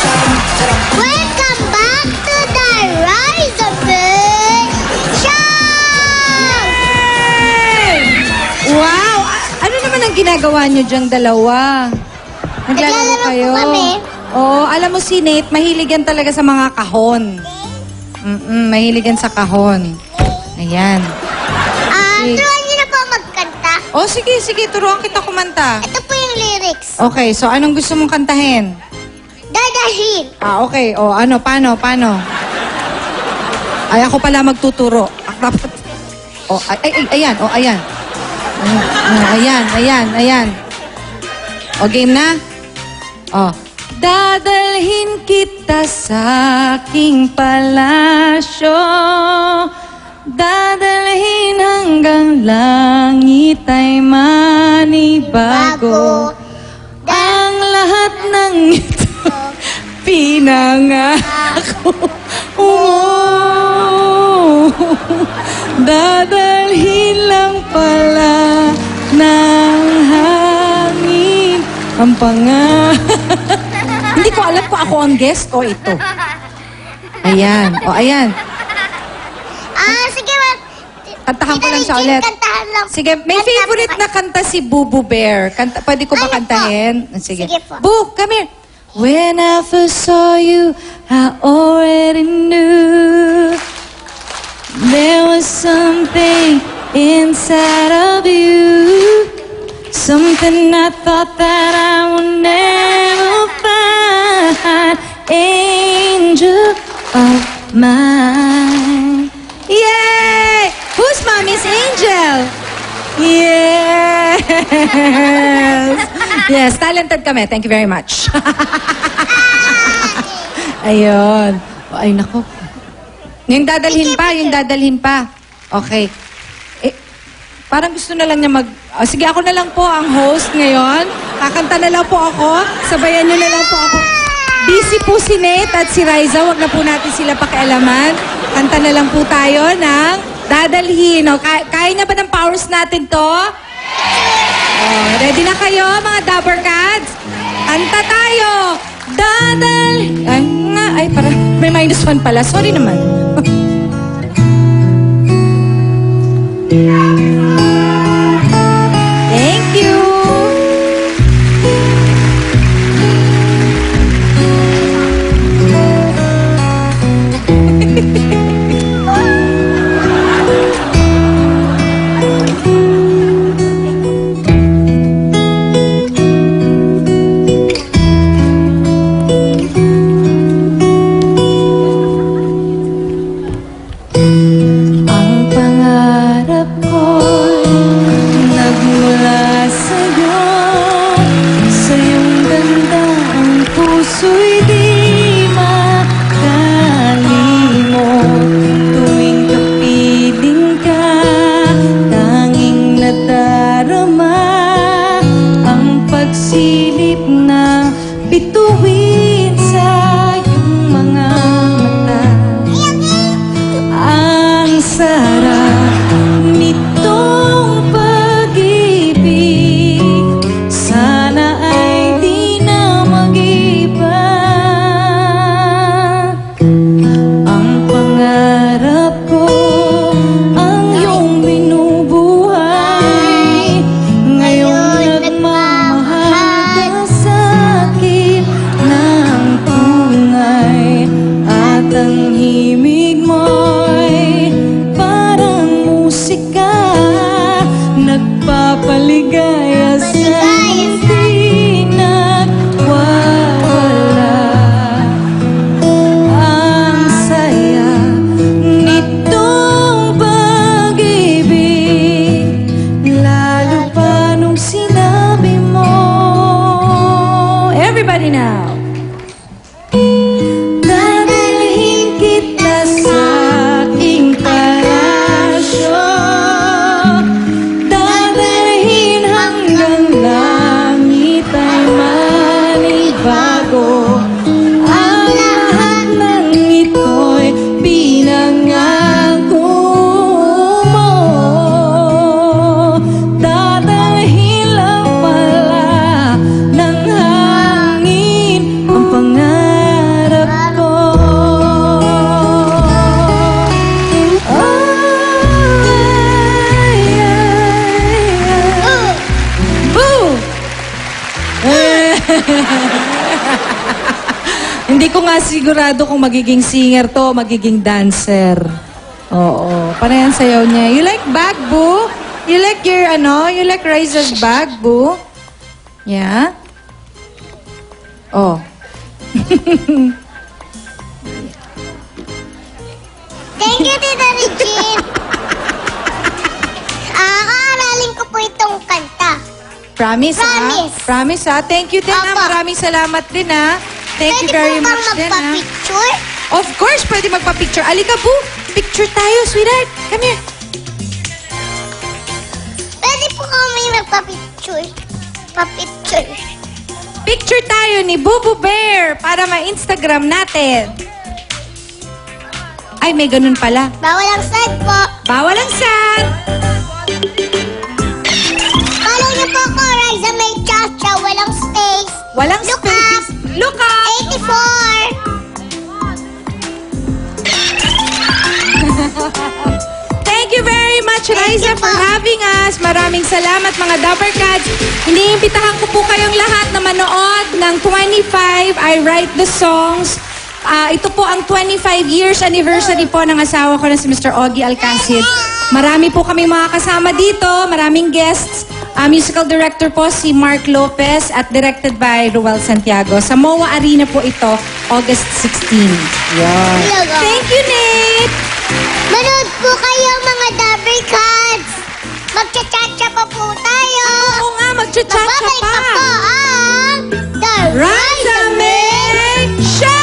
Welcome back to the Rise of the Show! Wow! Ano naman ang ginagawa nyo dyang dalawa? Naglalaro Naglalaro po kayo? kami. Oo, alam mo si Nate, mahilig yan talaga sa mga kahon. Mahilig yan sa kahon. Ayan. Sige. Turuan niyo na po magkanta. Oh, sige, turuan kita kumanta. Ito po yung lyrics. Okay, so anong gusto mong kantahin? Dadahin. Okay. O, paano? Ay, ako pala magtuturo. Ayan. Ayan. O, game na? O. Dadalhin kita sa aking palasyo. Dadalhin hanggang langit ay manibago. Ang lahat ng ito pinangako. Dadalhin lang pala ng hangin ang Hindi ko alam kung ako ang guest o ito. Ayan. Sige, Kantahan ko lang siya ulit. Kantahan lang. Sige, may Kanta favorite po na kanta si Bubu Bear. Pwede ko ba Ano po? kantahin? Sige. Sige po. Bu, come here. When I first saw you, I already knew there was something inside of you. Something I thought that I would never find. Angel of mine. Yay! Who's Mommy's angel? Yes! Yes, talented kami. Thank you very much. Ayun. Ay, nako. Yung dadalhin pa. Okay. Parang gusto na lang niya sige, ako na lang po ang host ngayon. Kakanta na lang po ako. Sabayan niyo na lang po ako. Busy po si Nate at si Riza. Huwag na po natin sila pakialaman. Kanta na lang po tayo ng Dadalhin. O, kaya na ba ng powers natin to? Ready na kayo, mga Dabber Cats? Kanta tayo. Ay, parang may -1 pala. Sorry naman. Thank you. Ang pangarap ko'y nagmula sa'yo. Sa iyong ganda ang puso'y di makalimot. Tuwing kapiling ka, tanging nadarama ang pagsilip na bituin sa iyong mga mata. Ang sarap nitong pag-ibig, sana ay di na mag-iba. Ang pangarap ko, ang iyong binubuhay. Ngayon nagmamahal ka sa akin ng tunay. At ang himig mo'y parang musika, nagpapaligaya sa hindi nagwawala. Ang saya nitong pag-ibig, lalo pa nung sinabi mo. Everybody now. Dadalhin kita sa aking palasyo. Dadalhin hanggang Hindi ko nga sigurado kung magiging singer to o magiging dancer. Oo. Para yan sayaw niya. You like bag, boo? You like your, you like Riza's bag, boo? Yeah? Oh. Thank you, Tita Regine. Kaaralin ko po itong kanta. Promise, Promise. ha? Promise, ha? Thank you din, ha? Opo. Maraming salamat din, ha? Thank you very much Pwede din, po ha? bang magpa-picture? Of course, pwede magpa-picture. Alika, boo. Picture tayo, sweetheart. Come here. Pwede po kami magpa-picture. Pa-picture. Picture tayo ni Bubu Bear para ma-Instagram natin. Ay, may ganun pala. Bawal ang sad po. Bawal ang sad. Follow niyo po ako, Riza May Chacha. Walang space. Walang Look space. Look up. 84. Thank you very much, Riza, you for po. having us. Maraming salamat, mga Dapper Cats. Iniimbitahan ko po kayong lahat na manood ng 25 I Write the Songs. Ito po ang 25 years anniversary po ng asawa ko na si Mr. Ogie Alcacid. Marami po kaming mga kasama dito, maraming guests. Musical director po si Mark Lopez at directed by Ruel Santiago. Sa MOA Arena po ito, August 16. Yan. Talaga. Thank you, Nick! Manood po kayo, mga Dabber Cats. Magcha-chacha pa po tayo. Oo nga, magcha-chacha Magbabalik pa. pa po ang The Riza May Show! Show!